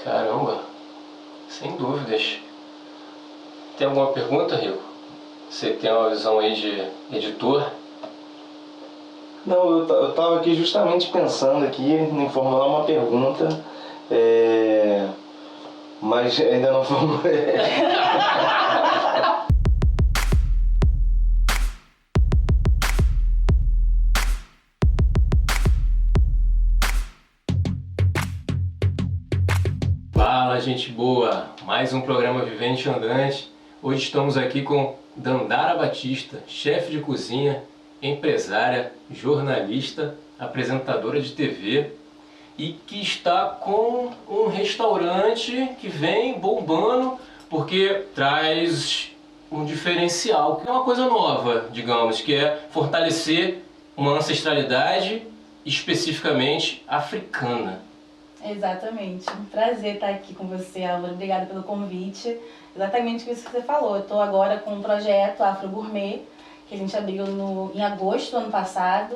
Caramba, sem dúvidas. Tem alguma pergunta, Rico? Você tem uma visão aí de editor? Não, eu estava aqui justamente pensando aqui em formular uma pergunta, mas ainda não formulei. Fala, gente boa! Mais um programa Vivente Andante. Hoje estamos aqui com Dandara Batista, chefe de cozinha, empresária, jornalista, apresentadora de TV e que está com um restaurante que vem bombando porque traz um diferencial, que é uma coisa nova, digamos, que é fortalecer uma ancestralidade especificamente africana. Exatamente. Um prazer estar aqui com você, Álvaro. Obrigada pelo convite. Exatamente isso que você falou. Eu estou agora com um projeto Afro Gourmet, que a gente abriu em agosto do ano passado.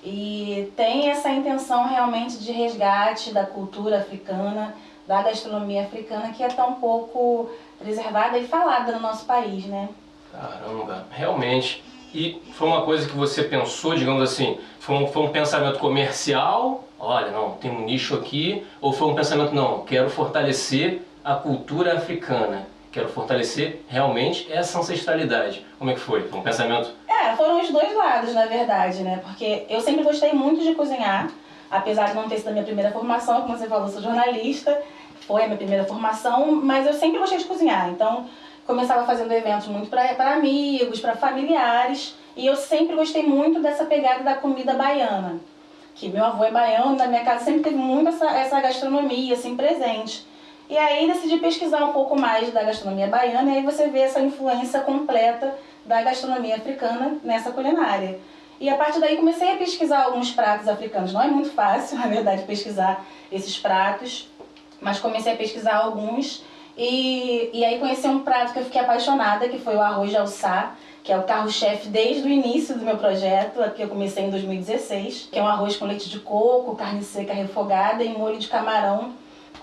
E tem essa intenção realmente de resgate da cultura africana, da gastronomia africana, que é tão pouco preservada e falada no nosso país, né? Caramba, realmente. E foi uma coisa que você pensou, digamos assim, foi um pensamento comercial, olha, não, tem um nicho aqui, ou foi um pensamento, não, quero fortalecer a cultura africana, quero fortalecer realmente essa ancestralidade. Como é que foi? Foi um pensamento? Foram os dois lados, na verdade, né? Porque eu sempre gostei muito de cozinhar, apesar de não ter sido a minha primeira formação, como você falou, sou jornalista, foi a minha primeira formação, mas eu sempre gostei de cozinhar, então começava fazendo eventos muito para amigos, para familiares, e eu sempre gostei muito dessa pegada da comida baiana, que meu avô é baiano, na minha casa sempre teve muito essa gastronomia assim presente. E aí decidi pesquisar um pouco mais da gastronomia baiana, e aí você vê essa influência completa da gastronomia africana nessa culinária. E a partir daí comecei a pesquisar alguns pratos africanos. Não é muito fácil, na verdade, pesquisar esses pratos, mas comecei a pesquisar alguns. E aí conheci um prato que eu fiquei apaixonada, que foi o arroz de alçá, que é o carro-chefe desde o início do meu projeto, que eu comecei em 2016, que é um arroz com leite de coco, carne seca refogada e molho de camarão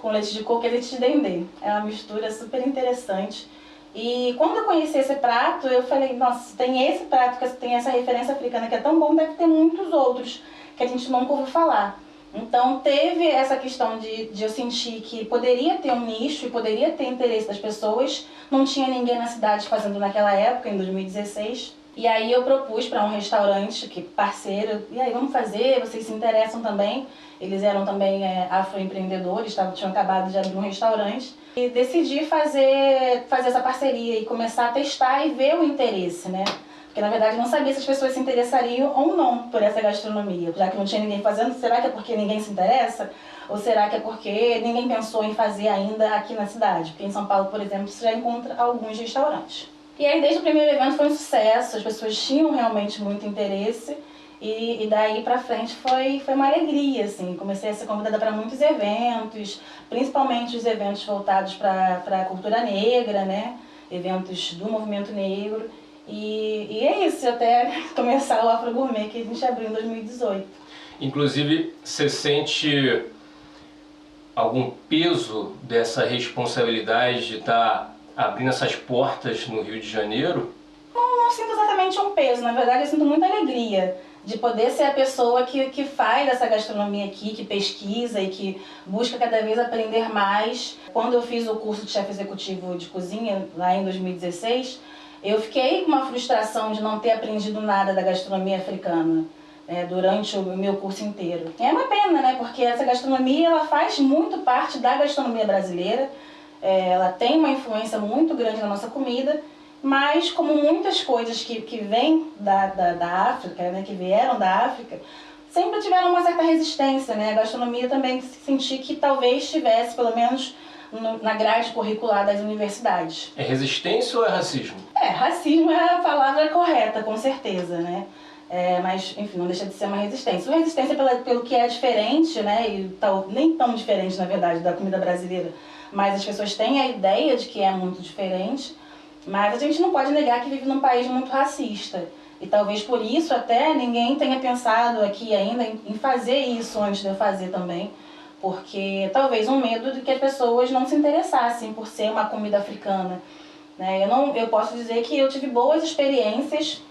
com leite de coco e leite de dendê. É uma mistura super interessante. E quando eu conheci esse prato, eu falei, nossa, tem esse prato, que tem essa referência africana que é tão bom, deve ter muitos outros que a gente nunca ouviu falar. Então teve essa questão de eu sentir que poderia ter um nicho e poderia ter interesse das pessoas. Não tinha ninguém na cidade fazendo naquela época, em 2016. E aí eu propus para um restaurante, que parceiro, e aí vamos fazer, vocês se interessam também. Eles eram também afroempreendedores, tinham acabado de abrir um restaurante. E decidi fazer essa parceria e começar a testar e ver o interesse, né? Porque na verdade eu não sabia se as pessoas se interessariam ou não por essa gastronomia. Já que não tinha ninguém fazendo, será que é porque ninguém se interessa? Ou será que é porque ninguém pensou em fazer ainda aqui na cidade? Porque em São Paulo, por exemplo, você já encontra alguns restaurantes. E aí desde o primeiro evento foi um sucesso, as pessoas tinham realmente muito interesse. E daí pra frente foi uma alegria, assim. Comecei a ser convidada para muitos eventos, principalmente os eventos voltados para a cultura negra, né? Eventos do movimento negro. E é isso, até começar o Afro Gourmet que a gente abriu em 2018. Inclusive, você sente algum peso dessa responsabilidade de estar abrindo essas portas no Rio de Janeiro? Não sinto exatamente um peso, na verdade eu sinto muita alegria de poder ser a pessoa que faz essa gastronomia aqui, que pesquisa e que busca cada vez aprender mais. Quando eu fiz o curso de chefe executivo de cozinha, lá em 2016, eu fiquei com uma frustração de não ter aprendido nada da gastronomia africana, né, durante o meu curso inteiro. E é uma pena, né, porque essa gastronomia ela faz muito parte da gastronomia brasileira, ela tem uma influência muito grande na nossa comida, mas como muitas coisas que vêm da África, né, que vieram da África, sempre tiveram uma certa resistência, né? A gastronomia também senti que talvez tivesse, pelo menos na grade curricular das universidades. É resistência ou é racismo? Racismo é a palavra correta, com certeza, né? Mas, enfim, não deixa de ser uma resistência. Uma resistência pelo que é diferente, né? E nem tão diferente, na verdade, da comida brasileira, mas as pessoas têm a ideia de que é muito diferente. Mas a gente não pode negar que vive num país muito racista. E talvez por isso até ninguém tenha pensado aqui ainda em fazer isso antes de eu fazer também. porque talvez um medo de que as pessoas não se interessassem por ser uma comida africana, né? Eu posso dizer que eu tive boas experiências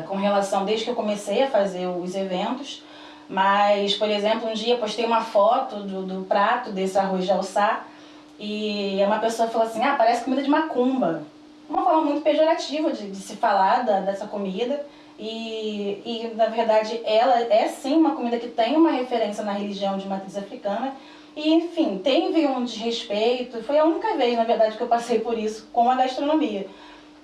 com relação, desde que eu comecei a fazer os eventos, mas, por exemplo, um dia postei uma foto do prato desse arroz de alçá e uma pessoa falou assim, parece comida de macumba. Uma forma muito pejorativa de se falar dessa comida. E na verdade ela é sim uma comida que tem uma referência na religião de matriz africana e enfim, teve um desrespeito, foi a única vez na verdade que eu passei por isso com a gastronomia,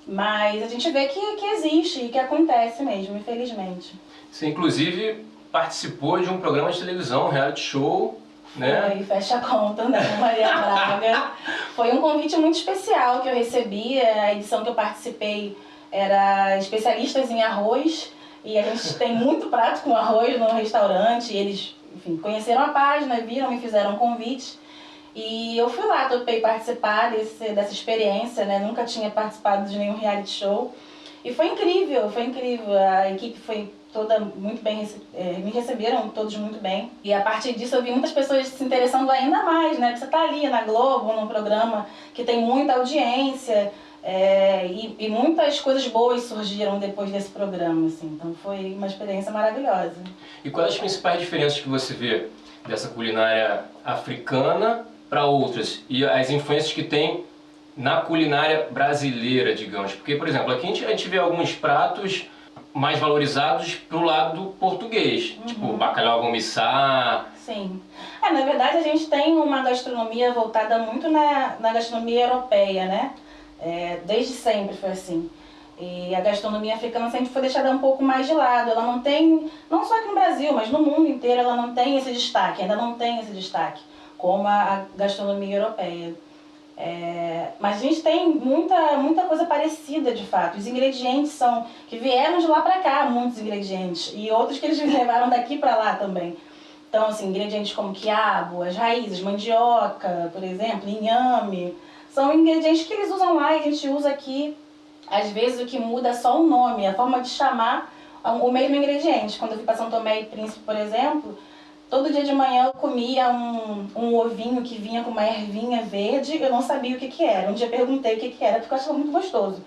mas a gente vê que existe e que acontece mesmo, infelizmente. Você inclusive participou de um programa de televisão, um reality show, né? Foi, fecha a conta, né, Maria Braga. Foi um convite muito especial que eu recebi, a edição que eu participei era especialistas em arroz e a gente tem muito prato com arroz no restaurante. E eles, enfim, conheceram a página, viram, me fizeram um convite e eu fui lá, topei participar dessa experiência, né? Nunca tinha participado de nenhum reality show e foi incrível, a equipe foi toda muito bem, me receberam todos muito bem e a partir disso eu vi muitas pessoas se interessando ainda mais, né? Porque você tá ali na Globo, num programa que tem muita audiência. E muitas coisas boas surgiram depois desse programa, assim. Então foi uma experiência maravilhosa. E quais as principais diferenças que você vê dessa culinária africana para outras? E as influências que tem na culinária brasileira, digamos? Porque, por exemplo, aqui a gente vê alguns pratos mais valorizados pro lado português, tipo bacalhau com missá. Sim. Na verdade a gente tem uma gastronomia voltada muito na gastronomia europeia, né? Desde sempre foi assim. E a gastronomia africana sempre foi deixada um pouco mais de lado. Ela não tem, não só aqui no Brasil, mas no mundo inteiro ela não tem esse destaque, ainda não tem esse destaque, como a gastronomia europeia. Mas a gente tem muita coisa parecida de fato. Os ingredientes são que vieram de lá pra cá, muitos ingredientes, e outros que eles levaram daqui pra lá também. Então, assim, ingredientes como quiabo, as raízes, mandioca, por exemplo, inhame. São ingredientes que eles usam lá e a gente usa aqui. Às vezes o que muda é só o nome, a forma de chamar o mesmo ingrediente. Quando eu fui para São Tomé e Príncipe, por exemplo, todo dia de manhã eu comia um ovinho que vinha com uma ervinha verde, eu não sabia o que era. Um dia perguntei o que era, porque eu achava muito gostoso.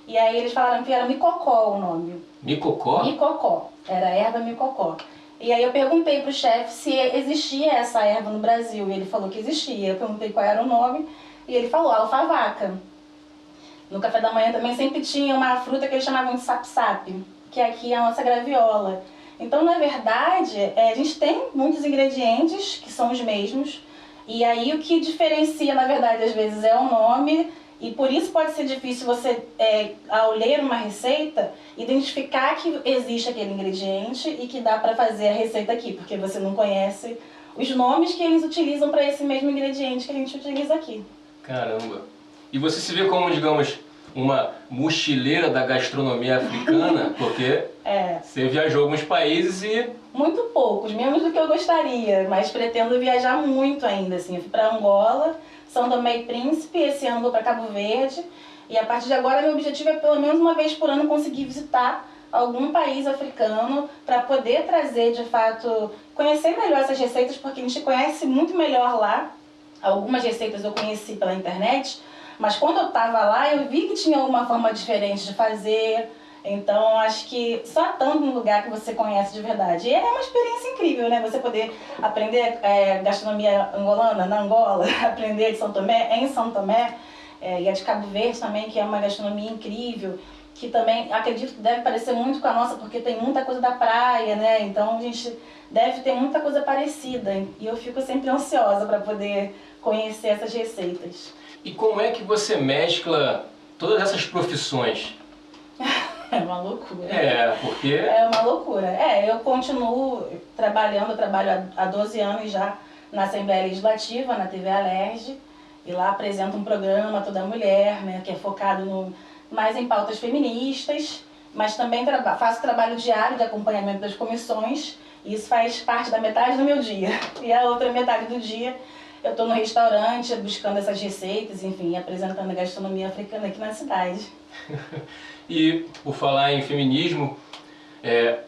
E aí eles falaram que era micocó o nome. Micocó? Micocó, era erva micocó. E aí eu perguntei pro chefe se existia essa erva no Brasil, e ele falou que existia. Eu perguntei qual era o nome, e ele falou alfavaca. No café da manhã também sempre tinha uma fruta que eles chamavam de sap-sap, que aqui é a nossa graviola. Então, na verdade, a gente tem muitos ingredientes que são os mesmos, e aí o que diferencia, na verdade, às vezes é o nome, e por isso pode ser difícil você, ao ler uma receita, identificar que existe aquele ingrediente e que dá para fazer a receita aqui, porque você não conhece os nomes que eles utilizam para esse mesmo ingrediente que a gente utiliza aqui. Caramba! E você se vê como, digamos, uma mochileira da gastronomia africana, porque você viajou alguns países e... Muito poucos, menos do que eu gostaria, mas pretendo viajar muito ainda, assim. Eu fui para Angola, São Tomé e Príncipe, esse ano vou para Cabo Verde, e a partir de agora meu objetivo é pelo menos uma vez por ano conseguir visitar algum país africano para poder trazer, de fato, conhecer melhor essas receitas, porque a gente conhece muito melhor lá. Algumas receitas eu conheci pela internet, mas quando eu estava lá eu vi que tinha uma forma diferente de fazer. Então acho que só estando num lugar que você conhece de verdade. E é uma experiência incrível, né? Você poder aprender gastronomia angolana na Angola, aprender de São Tomé em São Tomé, e a de Cabo Verde também, que é uma gastronomia incrível, que também acredito que deve parecer muito com a nossa, porque tem muita coisa da praia, né? Então a gente deve ter muita coisa parecida. E eu fico sempre ansiosa para poder conhecer essas receitas. E como é que você mescla todas essas profissões? É uma loucura. Porque... É uma loucura. Eu continuo trabalhando, eu trabalho há 12 anos já na Assembleia Legislativa, na TV Alerj, e lá apresento um programa Toda Mulher, né, que é focado mais em pautas feministas, mas também faço trabalho diário de acompanhamento das comissões, e isso faz parte da metade do meu dia. E a outra metade do dia eu estou no restaurante buscando essas receitas, enfim, apresentando a gastronomia africana aqui na cidade. E por falar em feminismo,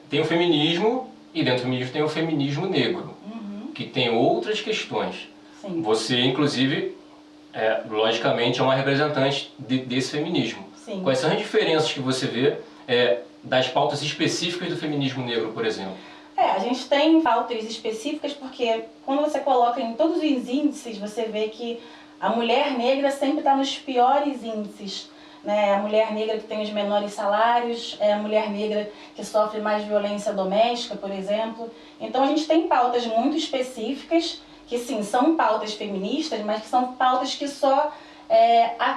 tem o feminismo e dentro do feminismo tem o feminismo negro. que tem outras questões. Sim. Você, inclusive, logicamente, é uma representante desse feminismo. Sim. Quais são as diferenças que você vê das pautas específicas do feminismo negro, por exemplo? A gente tem pautas específicas porque quando você coloca em todos os índices, você vê que a mulher negra sempre está nos piores índices. Né? A mulher negra que tem os menores salários, é a mulher negra que sofre mais violência doméstica, por exemplo. Então a gente tem pautas muito específicas, que sim, são pautas feministas, mas que são pautas que só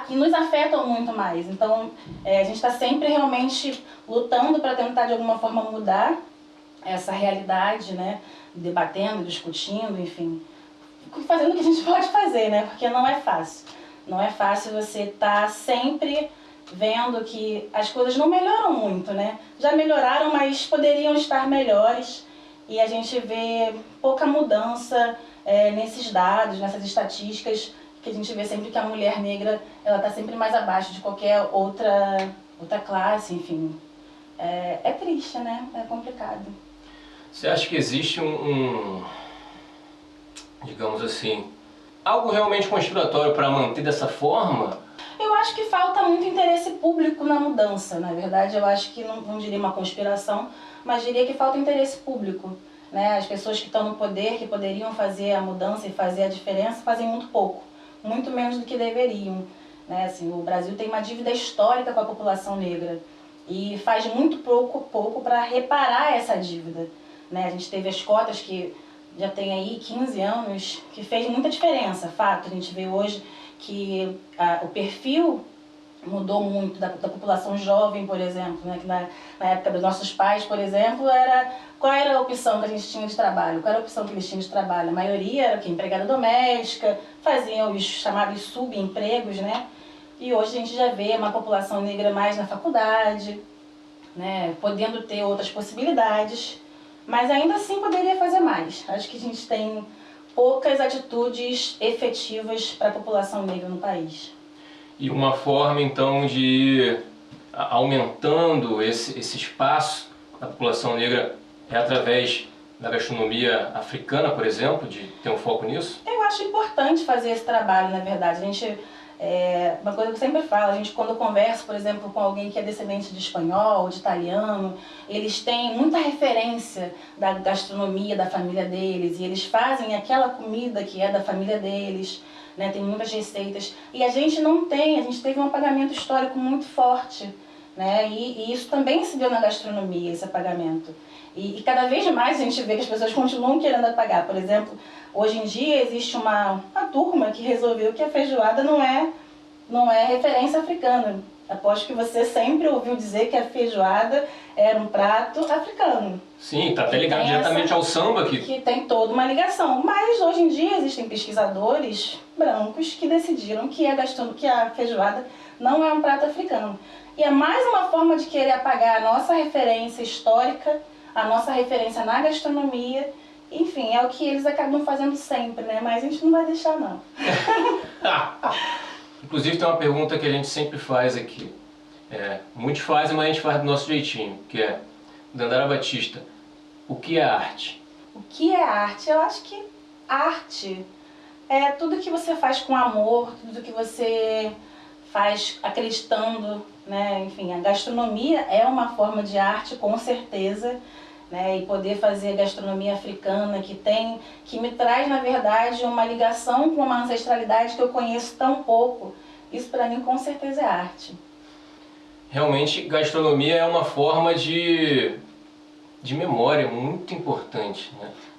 que nos afetam muito mais. Então a gente está sempre realmente lutando para tentar de alguma forma mudar essa realidade, né? Debatendo, discutindo, enfim, fazendo o que a gente pode fazer, né? Porque não é fácil. Não é fácil você estar sempre vendo que as coisas não melhoram muito, né? Já melhoraram, mas poderiam estar melhores. E a gente vê pouca mudança nesses dados, nessas estatísticas, que a gente vê sempre que a mulher negra ela está sempre mais abaixo de qualquer outra classe, enfim. É triste, né? É complicado. Você acha que existe digamos assim, algo realmente conspiratório para manter dessa forma? Eu acho que falta muito interesse público na mudança, na verdade. Eu acho que não diria uma conspiração, mas diria que falta interesse público. Né? As pessoas que estão no poder, que poderiam fazer a mudança e fazer a diferença, fazem muito pouco, muito menos do que deveriam. Né? Assim, o Brasil tem uma dívida histórica com a população negra e faz muito pouco para reparar essa dívida. Né? A gente teve as cotas que já tem aí 15 anos, que fez muita diferença, fato. A gente vê hoje que o perfil mudou muito da população jovem, por exemplo, né? Que na época dos nossos pais, por exemplo, qual era a opção que a gente tinha de trabalho? Qual era a opção que eles tinham de trabalho? A maioria era empregada doméstica, faziam os chamados subempregos, né? E hoje a gente já vê uma população negra mais na faculdade, né? Podendo ter outras possibilidades. Mas ainda assim poderia fazer mais. Acho que a gente tem poucas atitudes efetivas para a população negra no país. E uma forma então de ir aumentando esse espaço da população negra é através da gastronomia africana, por exemplo, de ter um foco nisso? Eu acho importante fazer esse trabalho, na verdade. Uma coisa que eu sempre falo, a gente quando conversa, por exemplo, com alguém que é descendente de espanhol, de italiano, eles têm muita referência da gastronomia da família deles e eles fazem aquela comida que é da família deles, né? Tem muitas receitas. E a gente não tem, a gente teve um apagamento histórico muito forte, né? E isso também se deu na gastronomia, esse apagamento. E cada vez mais a gente vê que as pessoas continuam querendo apagar. Por exemplo, hoje em dia existe uma turma que resolveu que a feijoada não é referência africana. Aposto que você sempre ouviu dizer que a feijoada era um prato africano. Sim, está até ligado diretamente ao samba aqui. Que tem toda uma ligação. Mas hoje em dia existem pesquisadores brancos que decidiram que a feijoada não é um prato africano. E é mais uma forma de querer apagar a nossa referência histórica, a nossa referência na gastronomia. Enfim, é o que eles acabam fazendo sempre, né? Mas a gente não vai deixar, não. Inclusive tem uma pergunta que a gente sempre faz aqui. Muitos fazem, mas a gente faz do nosso jeitinho, que é, Dandara Batista, o que é arte? O que é arte? Eu acho que arte é tudo que você faz com amor, tudo que você faz acreditando, né? Enfim, a gastronomia é uma forma de arte, com certeza. Né, e poder fazer gastronomia africana que me traz, na verdade, uma ligação com uma ancestralidade que eu conheço tão pouco. Isso para mim com certeza é arte. Realmente, gastronomia é uma forma de memória muito importante,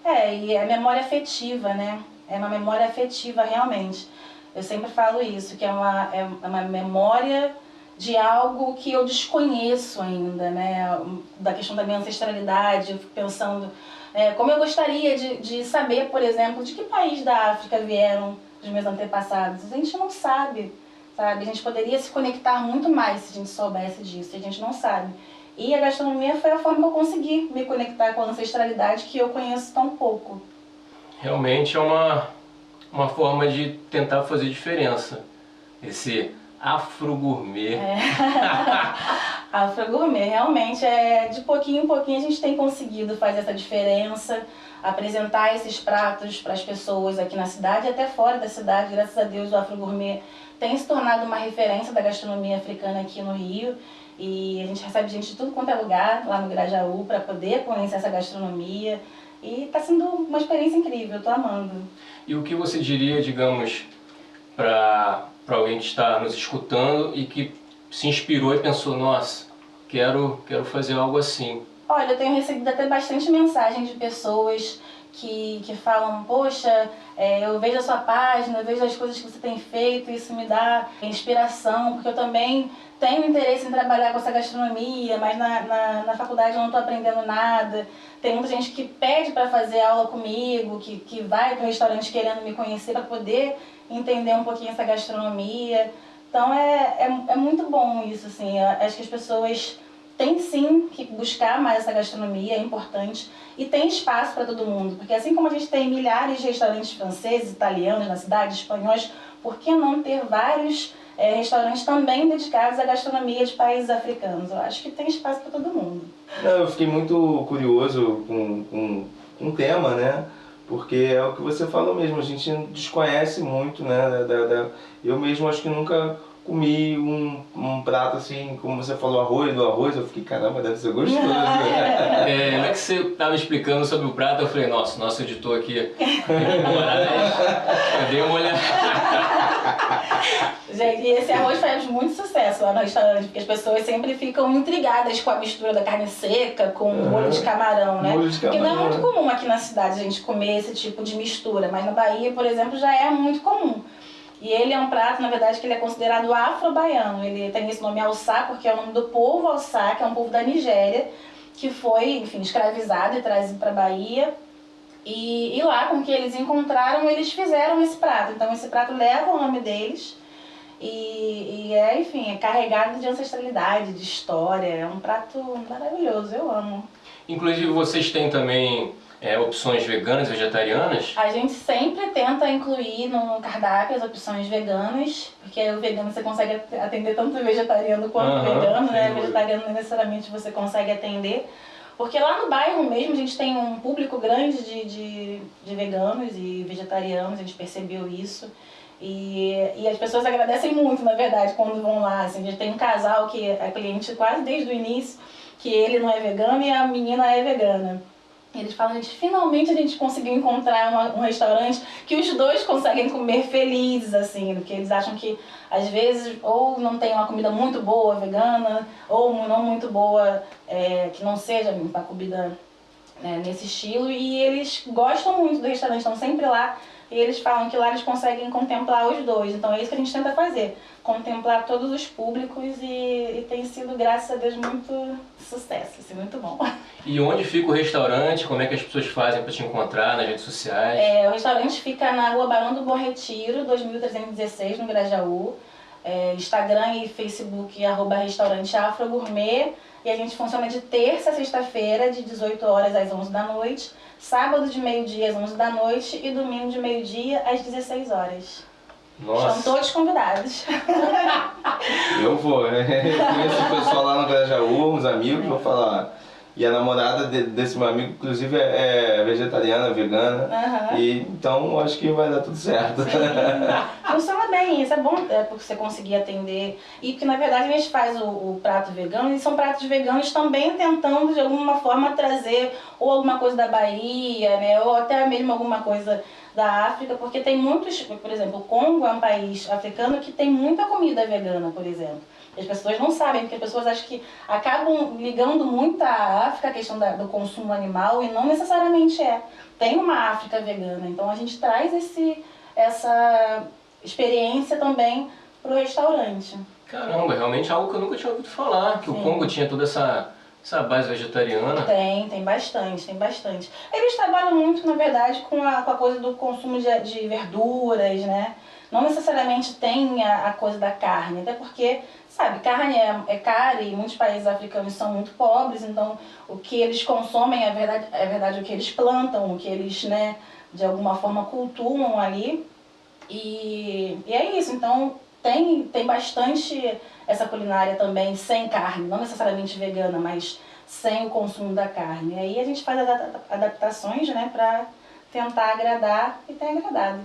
né? E a memória afetiva, né? É uma memória afetiva realmente. Eu sempre falo isso, que é uma memória de algo que eu desconheço ainda, né? Da questão da minha ancestralidade, eu fico pensando como eu gostaria de saber, por exemplo, de que país da África vieram os meus antepassados. A gente não sabe, sabe? A gente poderia se conectar muito mais se a gente soubesse disso, a gente não sabe. E a gastronomia foi a forma que eu consegui me conectar com a ancestralidade que eu conheço tão pouco. Realmente é uma forma de tentar fazer diferença. Esse afro-gourmet. Afro Gourmet, realmente, de pouquinho em pouquinho a gente tem conseguido fazer essa diferença, apresentar esses pratos para as pessoas aqui na cidade e até fora da cidade. Graças a Deus o Afro Gourmet tem se tornado uma referência da gastronomia africana aqui no Rio. E a gente recebe gente de tudo quanto é lugar lá no Grajaú para poder conhecer essa gastronomia. E está sendo uma experiência incrível, eu tô amando. E o que você diria, digamos, para alguém que está nos escutando e que se inspirou e pensou, nossa, quero fazer algo assim? Olha, eu tenho recebido até bastante mensagem de pessoas que falam, poxa, eu vejo a sua página, eu vejo as coisas que você tem feito, isso me dá inspiração, porque eu também tenho interesse em trabalhar com essa gastronomia, mas na faculdade eu não estou aprendendo nada. Tem muita gente que pede para fazer aula comigo, que vai para o restaurante querendo me conhecer para poder entender um pouquinho essa gastronomia. Então é muito bom isso, assim. Eu acho que as pessoas têm sim que buscar mais essa gastronomia, é importante. E tem espaço para todo mundo, porque assim como a gente tem milhares de restaurantes franceses, italianos na cidade, espanhóis, por que não ter vários restaurantes também dedicados à gastronomia de países africanos? Eu acho que tem espaço para todo mundo. Não, eu fiquei muito curioso com o tema, né? Porque é o que você falou mesmo, a gente desconhece muito, né? Eu mesmo acho que nunca comi um prato assim, como você falou, arroz, eu fiquei, caramba, deve ser gostoso. Na hora que você estava explicando sobre o prato, eu falei, nossa, nosso editor aqui, eu dei uma olhada. Gente, e esse arroz faz muito sucesso lá no restaurante, porque as pessoas sempre ficam intrigadas com a mistura da carne seca com molho de camarão, né? Molho de Porque não é camarão. muito comum aqui na cidade a gente comer esse tipo de mistura, mas na Bahia, por exemplo, já é muito comum. E ele é um prato, na verdade, que ele é considerado afro-baiano. Ele tem esse nome Alçá, porque é o nome do povo Alçá, que é um povo da Nigéria, que foi, enfim, escravizado e trazido para a Bahia. E lá, com o que eles encontraram, eles fizeram esse prato. Então, esse prato leva o nome deles enfim, é carregado de ancestralidade, de história. É um prato maravilhoso, eu amo. Inclusive, vocês têm também opções veganas, vegetarianas? A gente sempre tenta incluir no cardápio as opções veganas, porque o vegano você consegue atender tanto o vegetariano quanto o vegano, né? O vegetariano não necessariamente você consegue atender. Porque lá no bairro mesmo a gente tem um público grande de veganos e vegetarianos, a gente percebeu isso. E as pessoas agradecem muito, na verdade, quando vão lá. Assim, a gente tem um casal que é cliente quase desde o início, que ele não é vegano e a menina é vegana. E eles falam, gente, finalmente a gente conseguiu encontrar um restaurante que os dois conseguem comer felizes, assim, porque eles acham que, às vezes, ou não tem uma comida muito boa vegana, ou não muito boa, que não seja uma comida nesse estilo, e eles gostam muito do restaurante, estão sempre lá, e eles falam que lá eles conseguem contemplar os dois. Então é isso que a gente tenta fazer, contemplar todos os públicos, e tem sido, graças a Deus, muito sucesso, assim, muito bom. E onde fica o restaurante? Como é que as pessoas fazem para te encontrar nas redes sociais? O restaurante fica na Rua Barão do Bom Retiro, 2316, no Grajaú. Instagram e Facebook, @restaurante Afro Gourmet. E a gente funciona de terça a sexta-feira, de 18 horas às 11 da noite, sábado de meio-dia às 11 da noite e domingo de meio-dia às 16 horas. Nossa. Estão todos convidados. Eu vou, né? Conheço o pessoal lá no Grajaú, uns amigos, vou falar. E a namorada desse meu amigo, inclusive, é vegetariana, vegana. Uhum. E, então, acho que vai dar tudo certo. Funciona bem, isso é bom porque você conseguir atender. E porque, na verdade, a gente faz o prato vegano, e são pratos veganos também tentando, de alguma forma, trazer ou alguma coisa da Bahia, né? Ou até mesmo alguma coisa da África, porque tem muitos, por exemplo, o Congo é um país africano que tem muita comida vegana, por exemplo. As pessoas não sabem, porque as pessoas acham que acabam ligando muito à África, a questão do consumo animal, e não necessariamente é. Tem uma África vegana, então a gente traz essa experiência também para o restaurante. Caramba, realmente é algo que eu nunca tinha ouvido falar, que Sim. o Congo tinha toda essa base vegetariana. Tem bastante, tem bastante. Eles trabalham muito, na verdade, com a coisa do consumo de verduras, né? Não necessariamente tem a coisa da carne, até porque, sabe, carne é cara e muitos países africanos são muito pobres, então o que eles consomem é verdade o que eles plantam, o que eles, né, de alguma forma cultuam ali. E é isso, então tem bastante essa culinária também sem carne, não necessariamente vegana, mas sem o consumo da carne. E aí a gente faz adaptações, né, para tentar agradar e ter agradado.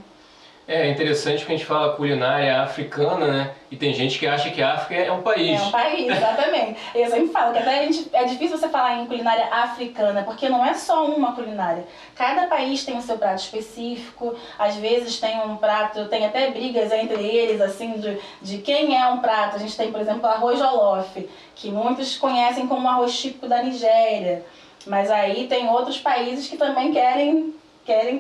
É interessante que a gente fala culinária africana, né? E tem gente que acha que a África é um país. É um país, exatamente. Eu sempre falo que até é difícil você falar em culinária africana, porque não é só uma culinária. Cada país tem o seu prato específico, às vezes tem um prato, tem até brigas entre eles, assim, de quem é um prato. A gente tem, por exemplo, o arroz jollof, que muitos conhecem como arroz típico da Nigéria. Mas aí tem outros países que também querem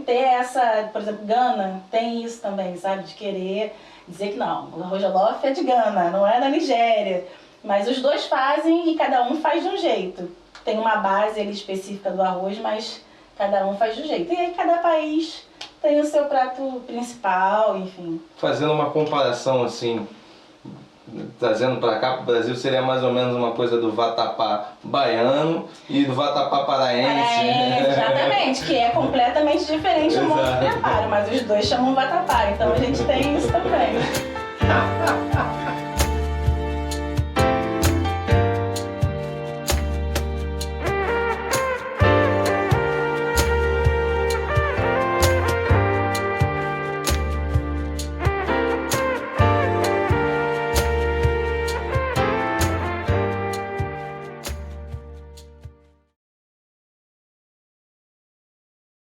ter essa, por exemplo, Gana tem isso também, sabe? De querer dizer que não, o arroz jollof é de Gana, não é da Nigéria. Mas os dois fazem e cada um faz de um jeito. Tem uma base ali específica do arroz, mas cada um faz de um jeito. E aí cada país tem o seu prato principal, enfim. Fazendo uma comparação assim, trazendo para cá, para o Brasil, seria mais ou menos uma coisa do vatapá baiano e do vatapá paraense. Exatamente, que é completamente diferente o modo de preparo, mas os dois chamam vatapá, então a gente tem isso também.